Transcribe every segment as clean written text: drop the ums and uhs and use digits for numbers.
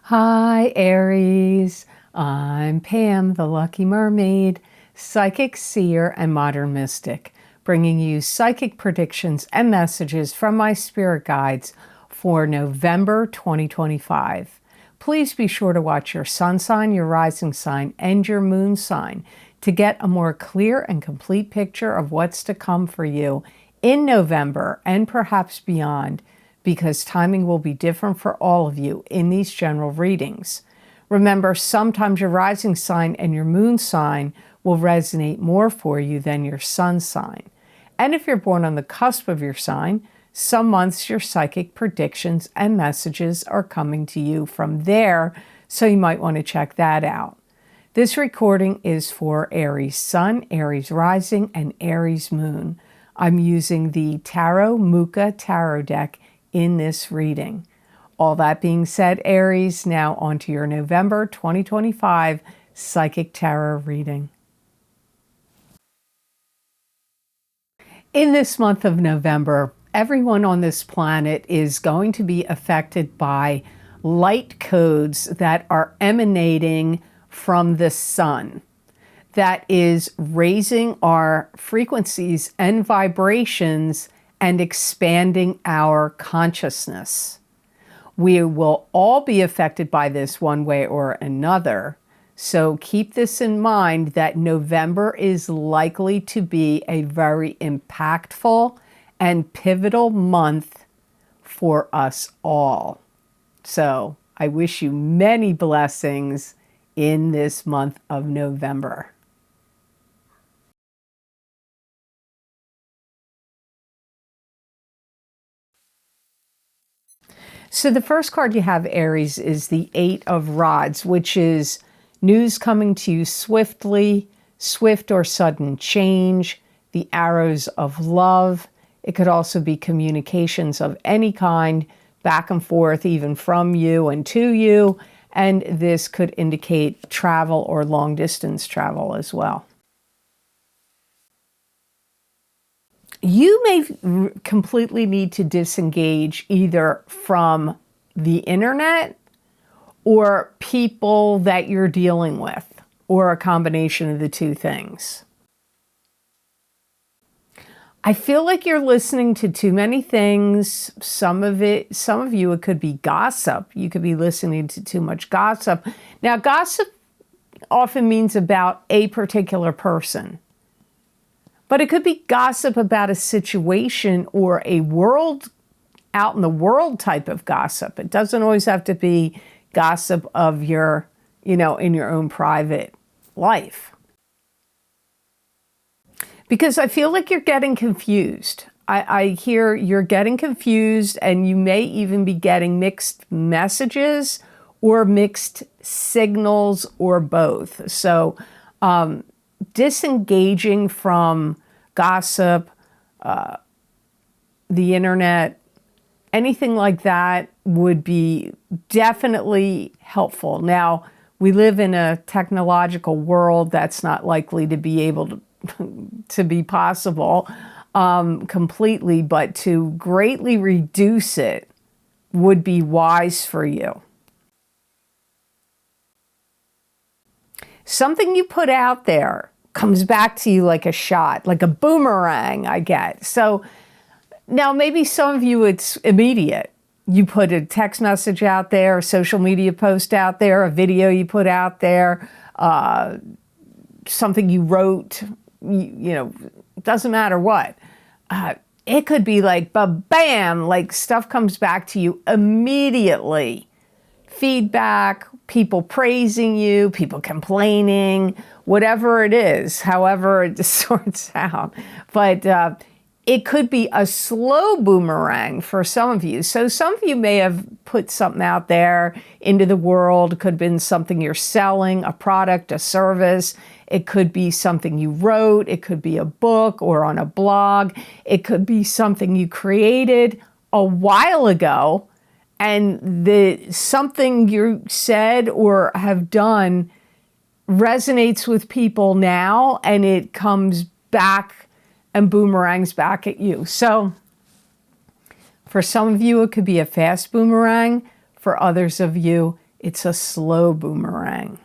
Hi, Aries. I'm Pam, the Lucky Mermaid, psychic seer and modern mystic, bringing you psychic predictions and messages from my spirit guides for November 2025. Please be sure to watch your sun sign, your rising sign, and your moon sign to get a more clear and complete picture of what's to come for you in November and perhaps beyond, because timing will be different for all of you in these general readings. Remember, sometimes your rising sign and your moon sign will resonate more for you than your sun sign. And if you're born on the cusp of your sign, some months your psychic predictions and messages are coming to you from there, so you might want to check that out. This recording is for Aries Sun, Aries Rising, and Aries Moon. I'm using the Tarot Mucha Tarot deck in this reading. All that being said, Aries, now on to your November 2025 Psychic Tarot reading. In this month of November, everyone on this planet is going to be affected by light codes that are emanating from the sun. That is raising our frequencies and vibrations and expanding our consciousness. We will all be affected by this one way or another. So keep this in mind that November is likely to be a very impactful and pivotal month for us all. So I wish you many blessings in this month of November. So the first card you have, Aries, is the Eight of Rods, which is news coming to you swiftly, swift or sudden change, the arrows of love. It could also be communications of any kind, back and forth, even from you and to you. And this could indicate travel or long distance travel as well. You may completely need to disengage either from the internet or people that you're dealing with, or a combination of the two things. I feel like you're listening to too many things. Some of you, it could be gossip. You could be listening to too much gossip. Now, gossip often means about a particular person. But it could be gossip about a situation or a world, out in the world type of gossip. It doesn't always have to be gossip of your, in your own private life. Because I feel like you're getting confused. I hear you're getting confused, and you may even be getting mixed messages or mixed signals or both. So, disengaging from gossip, the internet, anything like that would be definitely helpful. Now, we live in a technological world that's not likely to be able to be possible completely, but to greatly reduce it would be wise for you. Something you put out there comes back to you like a shot, like a boomerang, I get. So now maybe some of you, it's immediate. You put a text message out there, a social media post out there, a video you put out there, something you wrote, doesn't matter what. It could be like, bam, like stuff comes back to you immediately. Feedback, people praising you, people complaining, whatever it is, however it sorts out. But it could be a slow boomerang for some of you. So some of you may have put something out there into the world. It could have been something you're selling, a product, a service. It could be something you wrote. It could be a book or on a blog. It could be something you created a while ago, and something you said or have done resonates with people now, and it comes back and boomerangs back at you. So for some of you, it could be a fast boomerang. For others of you, It's a slow boomerang.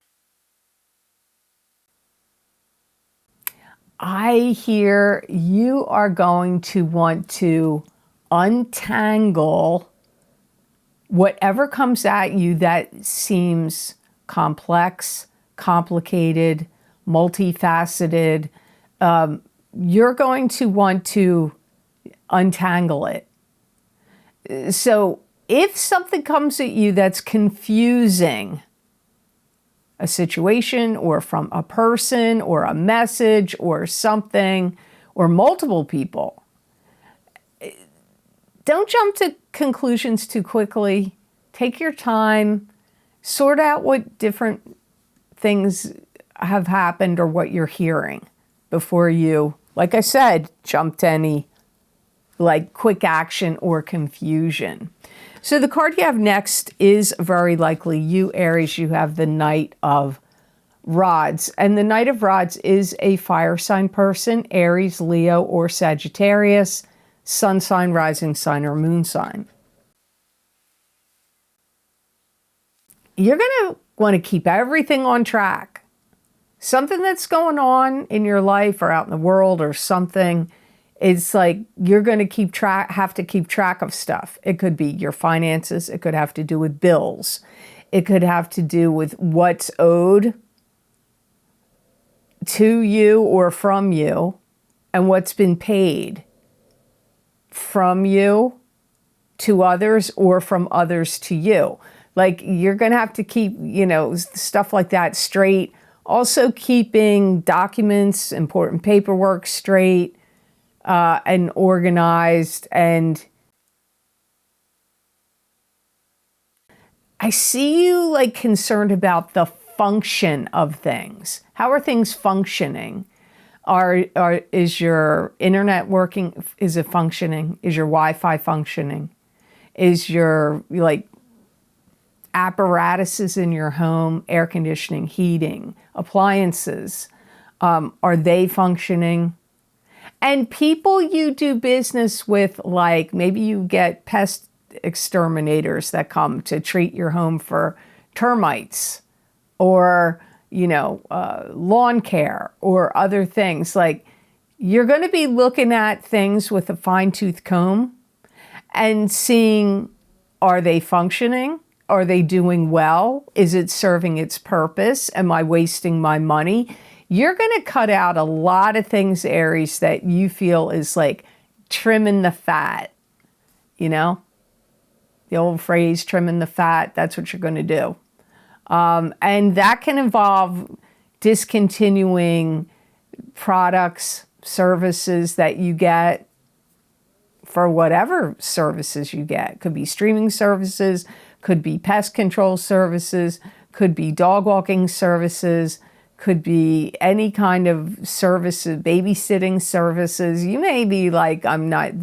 I hear you are going to want to untangle whatever comes at you that seems complex, complicated, multifaceted. You're going to want to untangle it. So if something comes at you that's confusing, a situation or from a person or a message or something or multiple people, don't jump to conclusions too quickly. Take your time, sort out what different things have happened or what you're hearing before you, like I said, jump to any quick action or confusion. So the card you have next is very likely you, Aries. You have the Knight of Rods. And the Knight of Rods is a fire sign person, Aries, Leo, or Sagittarius, sun sign, rising sign, or moon sign. You're going to want to keep everything on track. Something that's going on in your life or out in the world or something, it's like you're going to have to keep track of stuff. It could be your finances. It could have to do with bills. It could have to do with what's owed to you or from you and what's been paid from you to others or from others to you. Like you're going to have to keep, stuff like that straight. Also keeping documents, important paperwork straight and organized. And I see you concerned about the function of things. How are things functioning? Is your internet working? Is it functioning? Is your Wi-Fi functioning? Is your apparatuses in your home, air conditioning, heating, appliances, are they functioning? And people you do business with, maybe you get pest exterminators that come to treat your home for termites or, lawn care or other things. You're going to be looking at things with a fine-tooth comb and seeing, are they functioning? Are they doing well? Is it serving its purpose? Am I wasting my money? You're going to cut out a lot of things, Aries, that you feel is trimming the fat. The old phrase, trimming the fat, that's what you're going to do. And that can involve discontinuing products, services that you get for whatever services you get. Could be streaming services, could be pest control services, could be dog walking services, could be any kind of services, babysitting services. You may be I'm not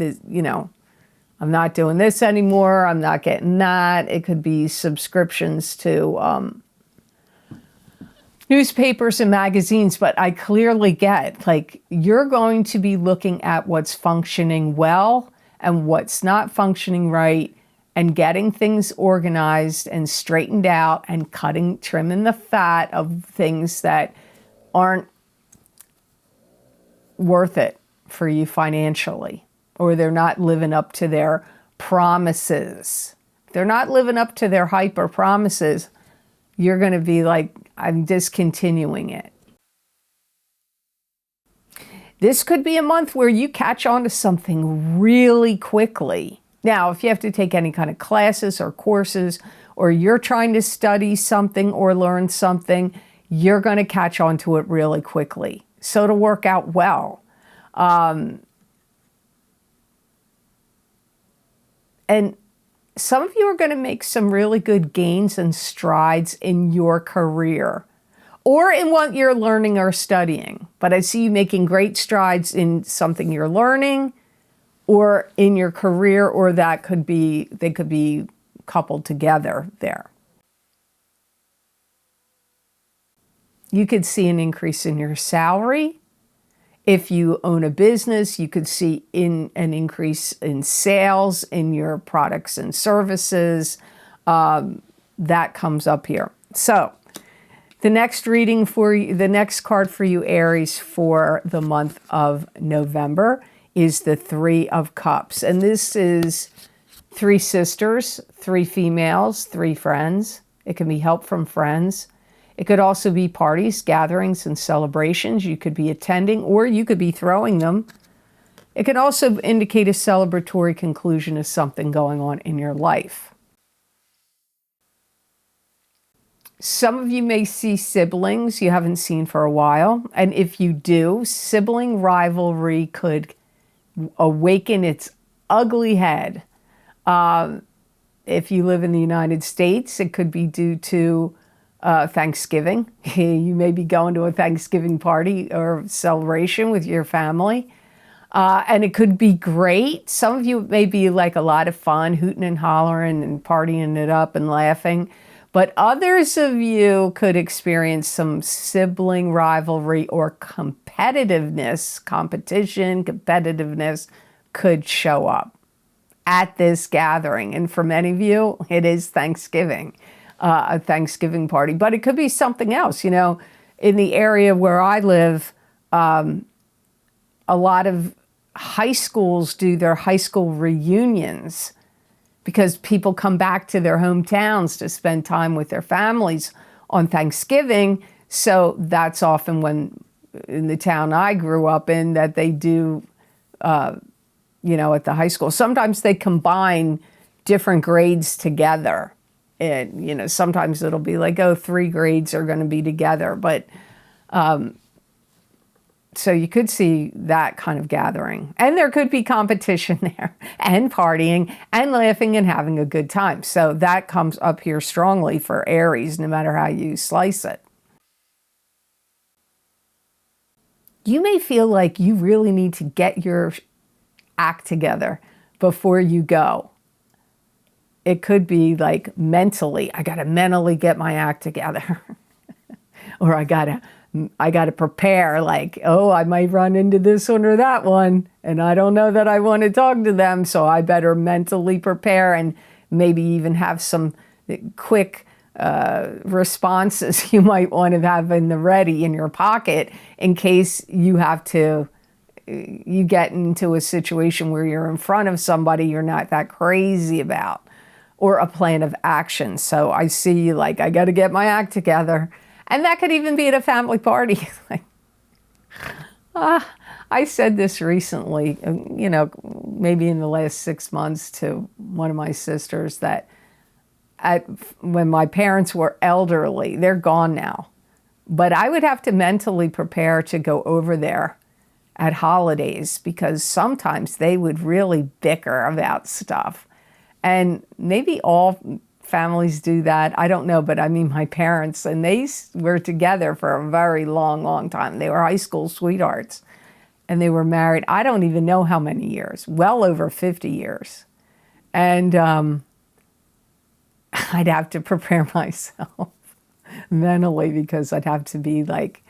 doing this anymore. I'm not getting that. It could be subscriptions to newspapers and magazines, but I clearly get you're going to be looking at what's functioning well and what's not functioning right and getting things organized and straightened out and trimming the fat of things that aren't worth it for you financially, or they're not living up to their promises. If they're not living up to their hype or promises, you're going to be I'm discontinuing it. This could be a month where you catch on to something really quickly. Now, if you have to take any kind of classes or courses, or you're trying to study something or learn something, you're going to catch on to it really quickly. So to work out well. And some of you are going to make some really good gains and strides in your career or in what you're learning or studying. But I see you making great strides in something you're learning or in your career, or they could be coupled together there. You could see an increase in your salary. If you own a business, you could see an increase in sales in your products and services. that comes up here. So the next reading for you, the next card for you, Aries, for the month of November is the Three of Cups. And this is 3 sisters, 3 females, 3 friends. It can be help from friends. It could also be parties, gatherings, and celebrations you could be attending, or you could be throwing them. It could also indicate a celebratory conclusion of something going on in your life. Some of you may see siblings you haven't seen for a while. And if you do, sibling rivalry could awaken its ugly head. If you live in the United States, it could be due to Thanksgiving. You may be going to a Thanksgiving party or celebration with your family. And it could be great. Some of you may be like a lot of fun, hooting and hollering and partying it up and laughing. But others of you could experience some sibling rivalry or competitiveness. Competitiveness could show up at this gathering. And for many of you, it is Thanksgiving, a Thanksgiving party. But it could be something else. You know, in the area where I live, a lot of high schools do their high school reunions because people come back to their hometowns to spend time with their families on Thanksgiving. So that's often when, in the town I grew up in, that they do, you know, at the high school. Sometimes they combine different grades together. And, you know, sometimes it'll be like, oh, 3 grades are going to be together. But so you could see that kind of gathering. And there could be competition there and partying and laughing and having a good time. So that comes up here strongly for Aries, no matter how you slice it. You may feel like you really need to get your act together before you go. It could be like mentally, I got to mentally get my act together. Or I got to prepare, like, oh, I might run into this one or that one, and I don't know that I want to talk to them, so I better mentally prepare and maybe even have some quick responses you might want to have ready in your pocket in case you get into a situation where you're in front of somebody you're not that crazy about, or a plan of action. So I see, like, I got to get my act together. And that could even be at a family party. I said this recently, you know, maybe in the last 6 months, to one of my sisters, that when my parents were elderly, they're gone now, but I would have to mentally prepare to go over there at holidays, because sometimes they would really bicker about stuff. And maybe all families do that. I don't know, but I mean, my parents, and they were together for a very long, long time. They were high school sweethearts, and they were married, I don't even know how many years, well over 50 years. And I'd have to prepare myself mentally, because I'd have to be like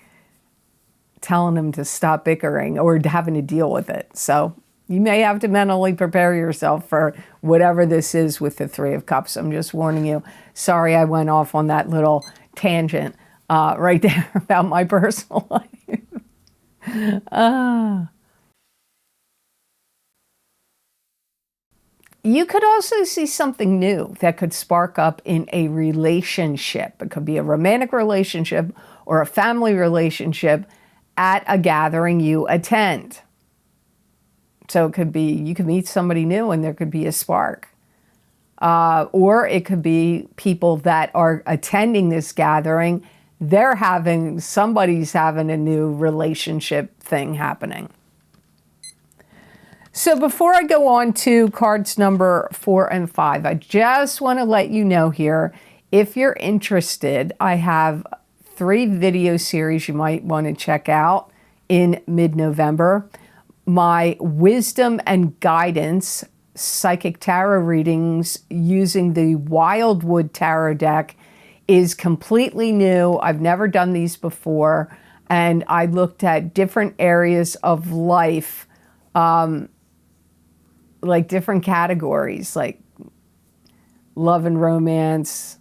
telling them to stop bickering or having to deal with it. So you may have to mentally prepare yourself for whatever this is with the Three of Cups. I'm just warning you. Sorry I went off on that little tangent right there about my personal life. You could also see something new that could spark up in a relationship. It could be a romantic relationship or a family relationship at a gathering you attend. So it could be, you could meet somebody new and there could be a spark. Or it could be people that are attending this gathering, somebody's having a new relationship thing happening. So before I go on to cards number 4 and 5, I just want to let you know here, if you're interested, I have 3 video series you might want to check out in mid-November. My Wisdom and Guidance Psychic Tarot readings using the Wildwood Tarot deck is completely new. I've never done these before, and I looked at different areas of life, like different categories, like love and romance,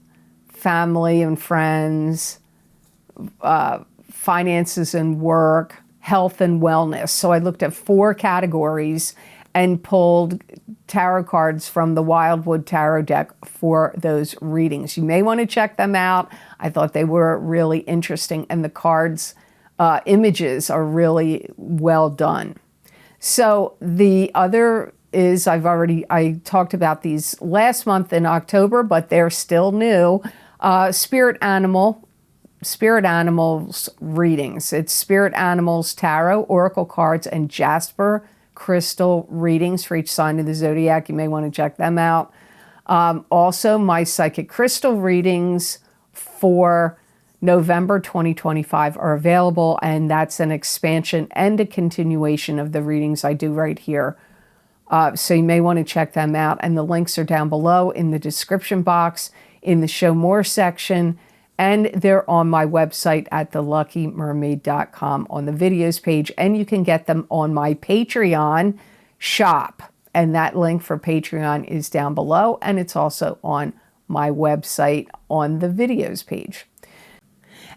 family and friends, finances and work, health and wellness. So I looked at 4 categories and pulled tarot cards from the Wildwood Tarot deck for those readings. You may want to check them out. I thought they were really interesting, and the cards, images are really well done. So the other is, I talked about these last month in October, but they're still new. Spirit Animals readings. It's Spirit Animals Tarot, Oracle cards, and Jasper crystal readings for each sign of the zodiac. You may want to check them out. Also, my psychic crystal readings for November 2025 are available, and that's an expansion and a continuation of the readings I do right here. So you may want to check them out, and the links are down below in the description box, in the Show More section, and they're on my website at theluckymermaid.com on the videos page, and you can get them on my Patreon shop. And that link for Patreon is down below, and it's also on my website on the videos page.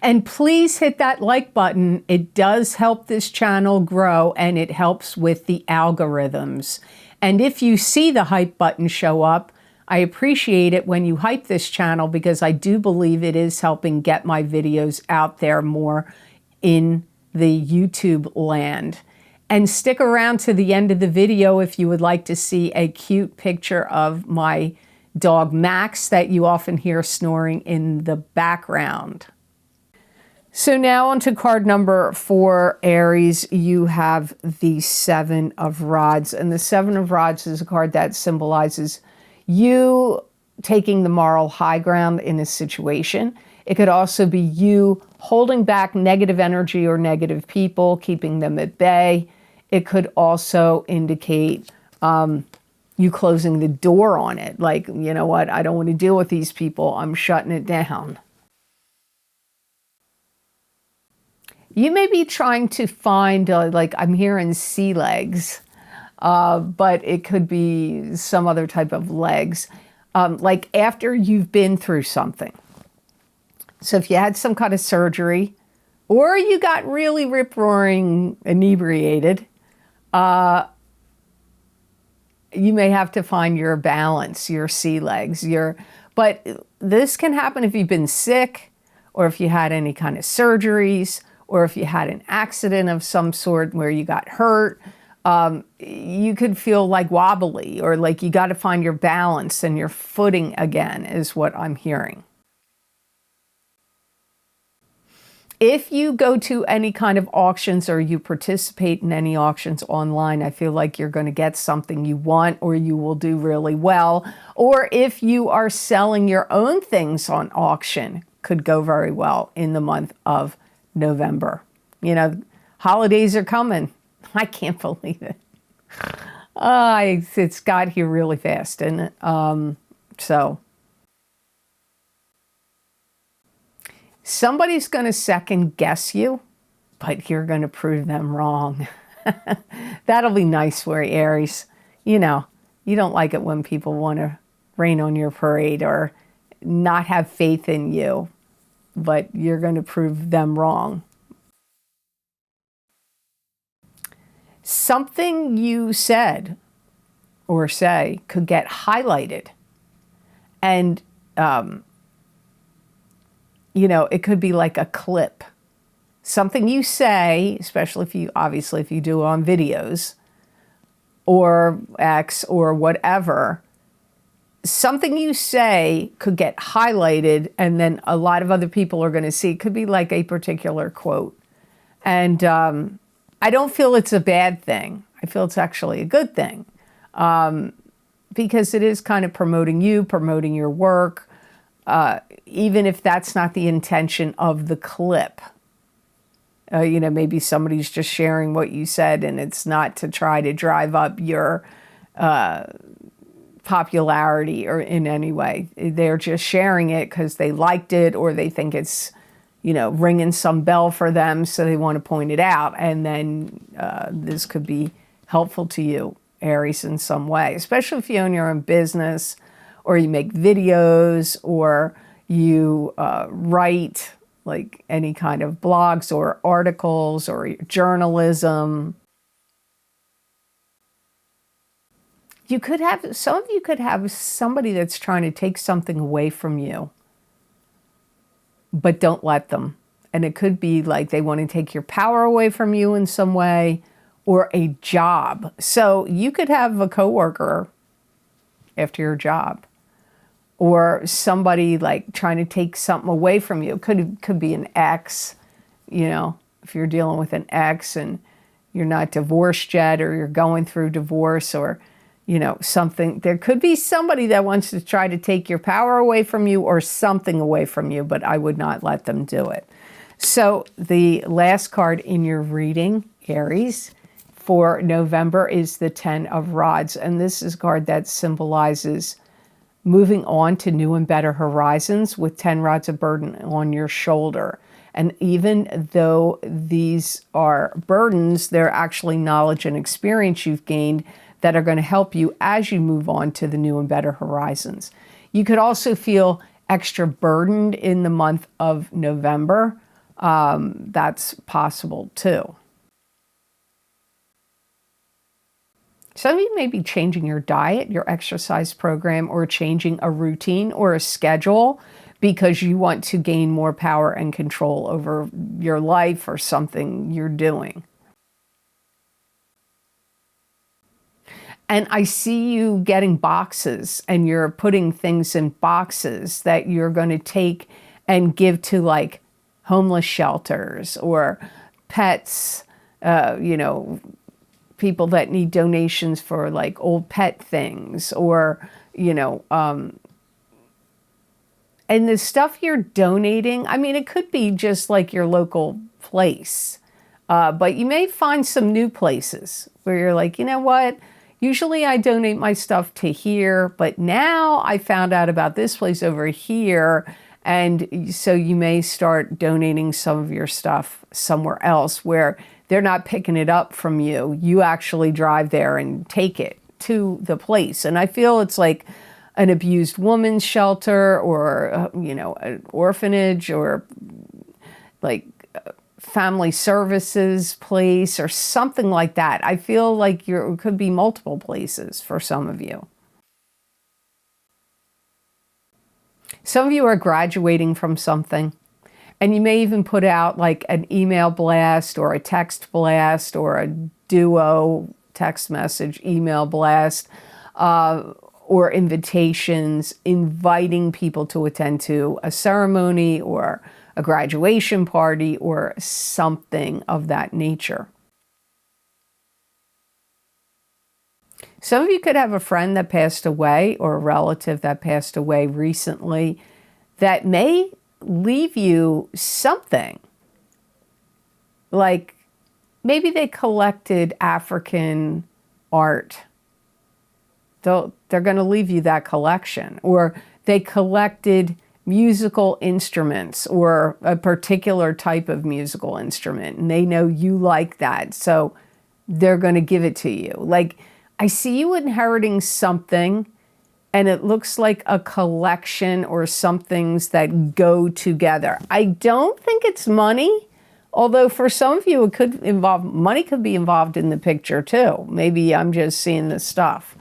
And please hit that like button. It does help this channel grow, and it helps with the algorithms. And if you see the hype button show up, I appreciate it when you hype this channel, because I do believe it is helping get my videos out there more in the YouTube land. And stick around to the end of the video if you would like to see a cute picture of my dog Max that you often hear snoring in the background. So now on to card number 4, Aries. You have the 7 of Rods. And the 7 of Rods is a card that symbolizes you taking the moral high ground in a situation. It could also be you holding back negative energy or negative people, keeping them at bay. It could also indicate you closing the door on it. Like, you know what, I don't want to deal with these people. I'm shutting it down. You may be trying to find, like I'm hearing sea legs, but it could be some other type of legs, like after you've been through something. So if you had some kind of surgery, or you got really rip-roaring inebriated, you may have to find your balance, your sea legs. But this can happen if you've been sick, or if you had any kind of surgeries, or if you had an accident of some sort where you got hurt. You could feel like wobbly, or like you got to find your balance and your footing again, is what I'm hearing. If you go to any kind of auctions, or you participate in any auctions online, I feel like you're going to get something you want, or you will do really well. Or if you are selling your own things on auction, could go very well in the month of November. You know, holidays are coming. I can't believe it. It's got here really fast. And so somebody's going to second guess you, but you're going to prove them wrong. That'll be nice for you, Aries. You know, you don't like it when people want to rain on your parade or not have faith in you, but you're going to prove them wrong. Something you said or say could get highlighted. And, you know, it could be like a clip. Something you say, especially if you, obviously, if you do it on videos or X or whatever, something you say could get highlighted, and then a lot of other people are going to see. It could be like a particular quote. And I don't feel it's a bad thing. I feel it's actually a good thing, because it is kind of promoting you, promoting your work, even if that's not the intention of the clip. You know, maybe somebody's just sharing what you said, and it's not to try to drive up your popularity or in any way. They're just sharing it because they liked it, or they think it's, you know, ringing some bell for them, so they want to point it out. And then this could be helpful to you, Aries, in some way, especially if you own your own business, or you make videos, or you write like any kind of blogs or articles or journalism. You could have, some of you could have somebody that's trying to take something away from you, but don't let them. And it could be like they want to take your power away from you in some way, or a job. So you could have a coworker after your job, or somebody like trying to take something away from you. Could be an ex, you know, if you're dealing with an ex and you're not divorced yet, or you're going through divorce, or, you know, something. There could be somebody that wants to try to take your power away from you or something away from you, but I would not let them do it. So the last card in your reading, Aries, for November is the 10 of Rods. And this is a card that symbolizes moving on to new and better horizons with 10 rods of burden on your shoulder. And even though these are burdens, they're actually knowledge and experience you've gained that are going to help you as you move on to the new and better horizons. You could also feel extra burdened in the month of November. That's possible too. Some of you may be changing your diet, your exercise program, or changing a routine or a schedule because you want to gain more power and control over your life or something you're doing. And I see you getting boxes, and you're putting things in boxes that you're going to take and give to like homeless shelters or pets, you know, people that need donations for like old pet things, or, you know, and the stuff you're donating, I mean, it could be just like your local place, but you may find some new places where you're like, you know what? Usually I donate my stuff to here, but now I found out about this place over here. And so you may start donating some of your stuff somewhere else where they're not picking it up from you. You actually drive there and take it to the place. And I feel it's like an abused woman's shelter, or, you know, an orphanage, or like family services place or something like that. I feel like it could be multiple places for some of you. Some of you are graduating from something, and you may even put out like an email blast or a text blast or a duo text message, email blast, or invitations, inviting people to attend to a ceremony or a graduation party or something of that nature. Some of you could have a friend that passed away or a relative that passed away recently that may leave you something. Like maybe they collected African art. They're going to leave you that collection. Or they collected musical instruments, or a particular type of musical instrument, and they know you like that, so they're going to give it to you. Like, I see you inheriting something, and it looks like a collection or some things that go together. I don't think it's money, although for some of you it could involve, money could be involved in the picture too. Maybe I'm just seeing the stuff.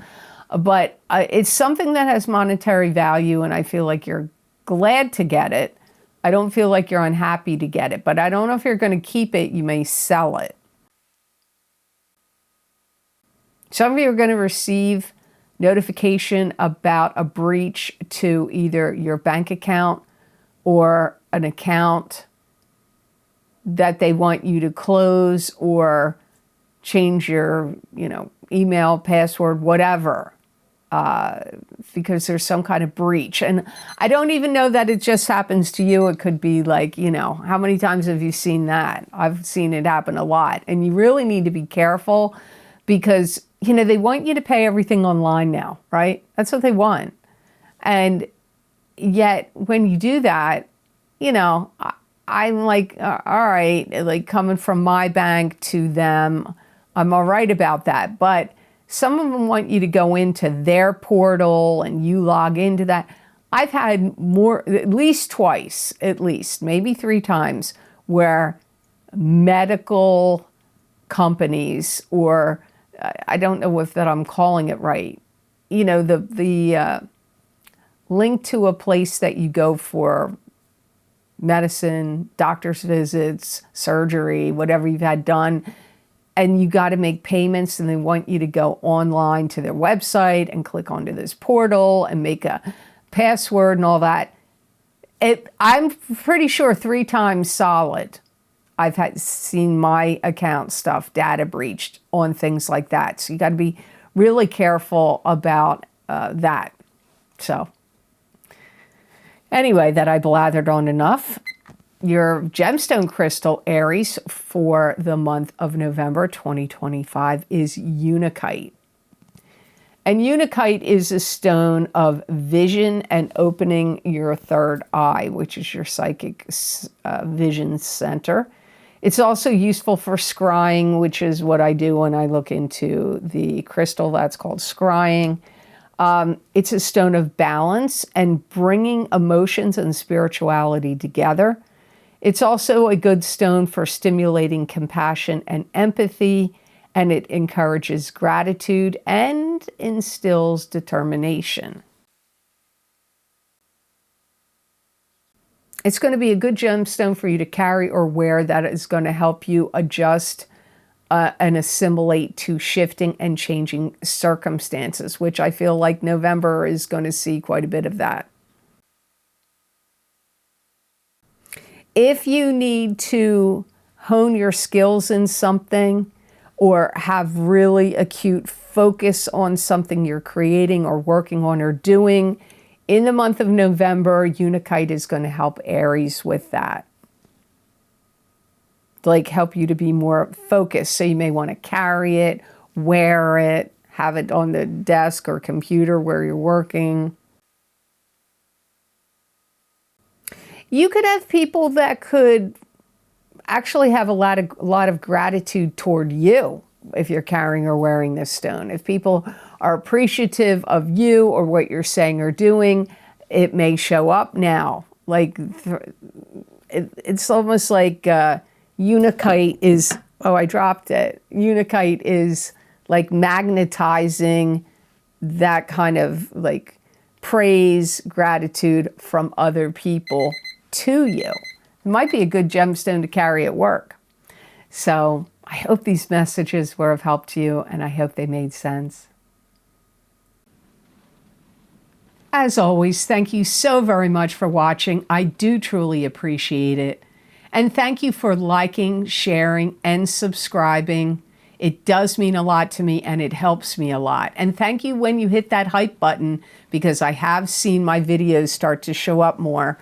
But it's something that has monetary value, and I feel like you're glad to get it. I don't feel like you're unhappy to get it, but I don't know if you're going to keep it. You may sell it. Some of you are going to receive notification about a breach to either your bank account or an account that they want you to close or change your, you know, email, password, whatever. Because there's some kind of breach. And I don't even know that it just happens to you. It could be like, you know, how many times have you seen that? I've seen it happen a lot. And you really need to be careful because, you know, they want you to pay everything online now, right? That's what they want. And yet when you do that, you know, I'm like, all right, like coming from my bank to them, I'm all right about that. But some of them want you to go into their portal and you log into that. I've had more, at least twice, at least, maybe 3 times, where medical companies, or I don't know if that I'm calling it right, you know, the link to a place that you go for medicine, doctor's visits, surgery, whatever you've had done, and you got to make payments, and they want you to go online to their website and click onto this portal and make a password and all that. I'm pretty sure 3 times solid I've seen my account stuff data breached on things like that. So you got to be really careful about that. So anyway, that I blathered on enough. Your gemstone crystal, Aries, for the month of November 2025 is Unakite. And Unakite is a stone of vision and opening your third eye, which is your psychic vision center. It's also useful for scrying, which is what I do when I look into the crystal. That's called scrying. It's a stone of balance and bringing emotions and spirituality together. It's also a good stone for stimulating compassion and empathy, and it encourages gratitude and instills determination. It's going to be a good gemstone for you to carry or wear that is going to help you adjust and assimilate to shifting and changing circumstances, which I feel like November is going to see quite a bit of that. If you need to hone your skills in something or have really acute focus on something you're creating or working on or doing, in the month of November, Unakite is going to help Aries with that. Like help you to be more focused. So you may want to carry it, wear it, have it on the desk or computer where you're working. You could have people that could actually have a lot of gratitude toward you if you're carrying or wearing this stone. If people are appreciative of you or what you're saying or doing, it may show up now. Like it's almost like Unakite is, oh, I dropped it. Unakite is like magnetizing that kind of like praise, gratitude from other people to you. It might be a good gemstone to carry at work. So I hope these messages were of help to you, and I hope they made sense. As always, thank you so very much for watching. I do truly appreciate it. And thank you for liking, sharing, and subscribing. It does mean a lot to me, and it helps me a lot. And thank you when you hit that hype button, because I have seen my videos start to show up more.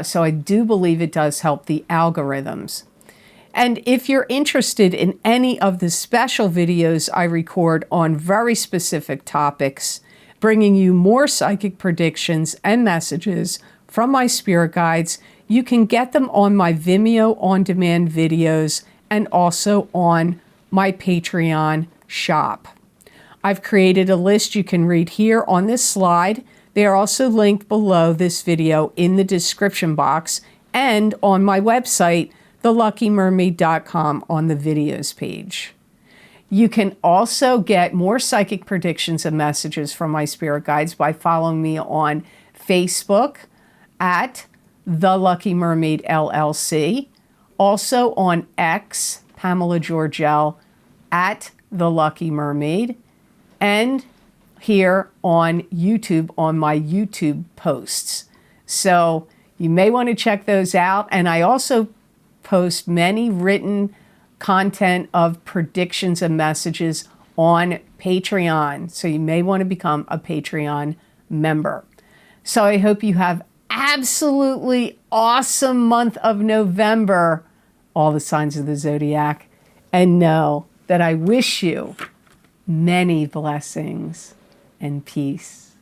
So I do believe it does help the algorithms. And if you're interested in any of the special videos I record on very specific topics, bringing you more psychic predictions and messages from my spirit guides, you can get them on my Vimeo on-demand videos and also on my Patreon shop. I've created a list you can read here on this slide. They are also linked below this video in the description box and on my website, theluckymermaid.com, on the videos page. You can also get more psychic predictions and messages from my spirit guides by following me on Facebook at The Lucky Mermaid LLC, also on X, Pamela Georgel at The Lucky Mermaid, and here on YouTube on my YouTube posts. So you may want to check those out. And I also post many written content of predictions and messages on Patreon. So you may want to become a Patreon member. So I hope you have absolutely awesome month of November, all the signs of the zodiac, and know that I wish you many blessings and peace.